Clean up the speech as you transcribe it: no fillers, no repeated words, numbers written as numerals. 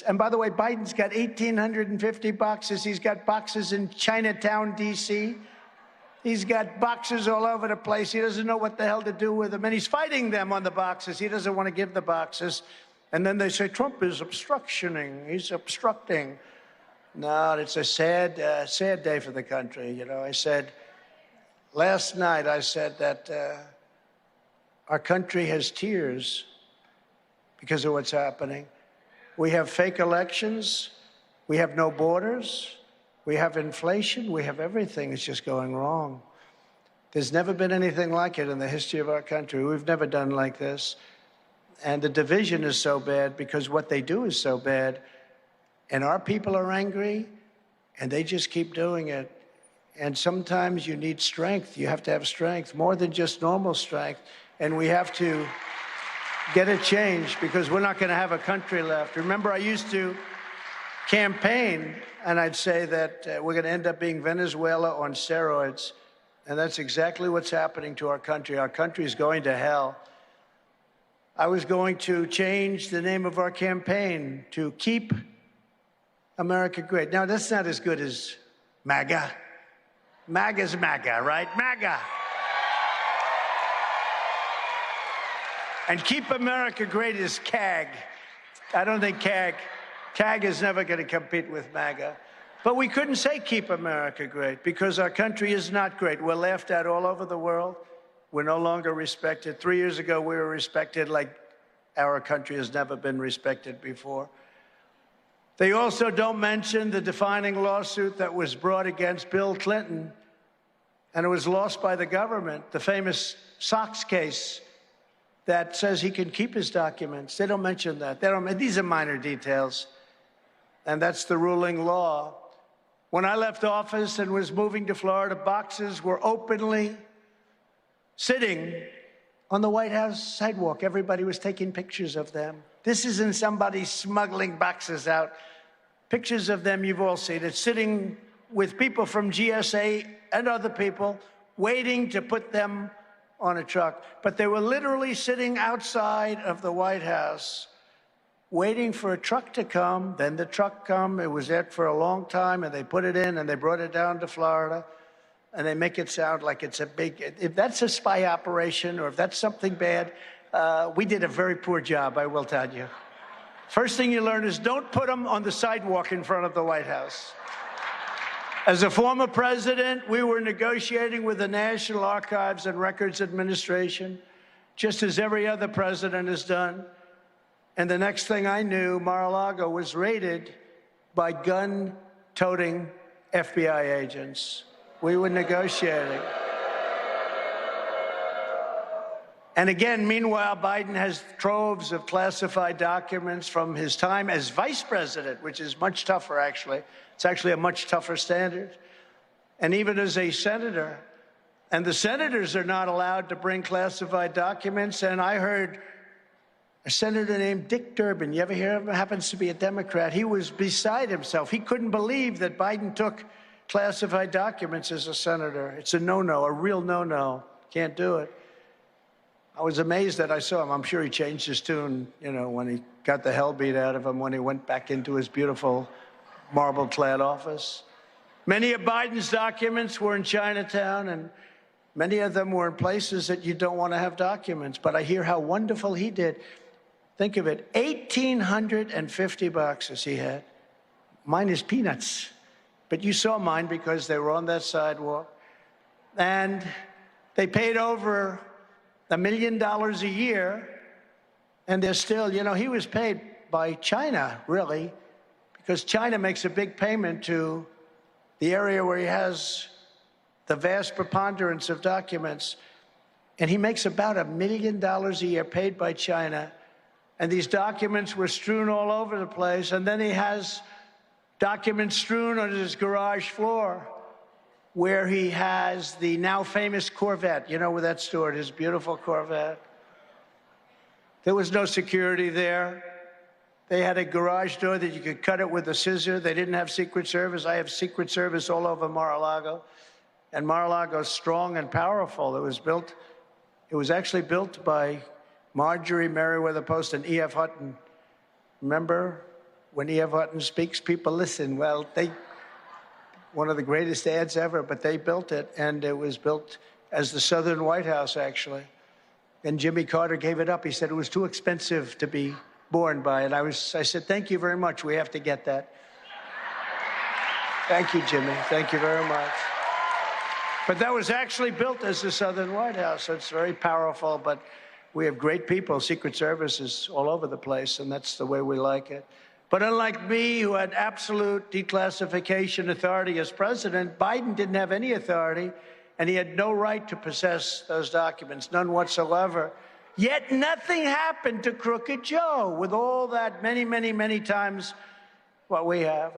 And by the way, Biden's got 1,850 boxes. He's got boxes in Chinatown, D.C. He's got boxes all over the place. He doesn't know what the hell to do with them. And he's fighting them on the boxes. He doesn't want to give the boxes. And then they say, Trump is obstructioning. He's obstructing. No, it's a sad day for the country. You know, I said, last night I said that our country has tears because of what's happening. We have fake elections. We have no borders. We have inflation. We have everything. It's just going wrong. There's never been anything like it in the history of our country. We've never done like this. And the division is so bad because what they do is so bad. And our people are angry, and they just keep doing it. And sometimes you need strength. You have to have strength, more than just normal strength. And we have to get a change because we're not going to have a country left. Remember, I used to campaign, and I'd say that we're going to end up being Venezuela on steroids. And that's exactly what's happening to our country. Our country is going to hell. I was going to change the name of our campaign to Keep America Great. Now, that's not as good as MAGA. MAGA's MAGA, right? MAGA. And Keep America Great is CAG. I don't think CAG is never going to compete with MAGA. But we couldn't say Keep America Great because our country is not great. We're laughed at all over the world. We're no longer respected. 3 years ago, we were respected like our country has never been respected before. They also don't mention the defining lawsuit that was brought against Bill Clinton, and it was lost by the government, the famous Sox case that says he can keep his documents. They don't mention that. These are minor details, and that's the ruling law. When I left office and was moving to Florida, boxes were openly sitting on the White House sidewalk. Everybody was taking pictures of them. This isn't somebody smuggling boxes out. Pictures of them you've all seen. It's sitting with people from GSA and other people waiting to put them on a truck. But they were literally sitting outside of the White House waiting for a truck to come. Then the truck come. It was there for a long time, and they put it in, and they brought it down to Florida. And they make it sound like it's a big, if that's a spy operation or if that's something bad, we did a very poor job, I will tell you. First thing you learn is don't put them on the sidewalk in front of the White House. As a former president, we were negotiating with the National Archives and Records Administration, just as every other president has done. And the next thing I knew, Mar-a-Lago was raided by gun-toting FBI agents. We were negotiating. And again, meanwhile, Biden has troves of classified documents from his time as vice president, which is much tougher, actually. It's actually a much tougher standard. And even as a senator. And the senators are not allowed to bring classified documents. And I heard a senator named Dick Durbin. You ever hear of him? Happens to be a Democrat. He was beside himself. He couldn't believe that Biden took classified documents as a senator. It's a no-no, a real no-no. Can't do it. I was amazed that I saw him. I'm sure he changed his tune, you know, when he got the hell beat out of him when he went back into his beautiful marble-clad office. Many of Biden's documents were in Chinatown, and many of them were in places that you don't want to have documents. But I hear how wonderful he did. Think of it, 1,850 boxes he had. Mine is peanuts. But you saw mine because they were on that sidewalk. And they paid over $1 million a year, and they're still, you know, he was paid by China, really, because China makes a big payment to the area where he has the vast preponderance of documents, and he makes about $1 million a year paid by China, and these documents were strewn all over the place, and then he has documents strewn on his garage floor, where he has the now famous Corvette. You know where that's stored, his beautiful Corvette. There was no security there. They had a garage door that you could cut it with a scissor. They didn't have Secret Service. I have Secret Service all over Mar-a-Lago. And Mar-a-Lago is strong and powerful. It was actually built by Marjorie Merriweather Post and E.F. Hutton. Remember? when E.F. Hutton speaks, people listen. Well, one of the greatest ads ever, but they built it, and it was built as the Southern White House, actually. And Jimmy Carter gave it up. He said it was too expensive to be borne by. And I said, thank you very much. We have to get that. Thank you, Jimmy. Thank you very much. But that was actually built as the Southern White House, so it's very powerful. But we have great people, Secret Services all over the place, and that's the way we like it. But unlike me, who had absolute declassification authority as president, Biden didn't have any authority, and he had no right to possess those documents, none whatsoever. Yet nothing happened to Crooked Joe with all that many, many, many times what we have.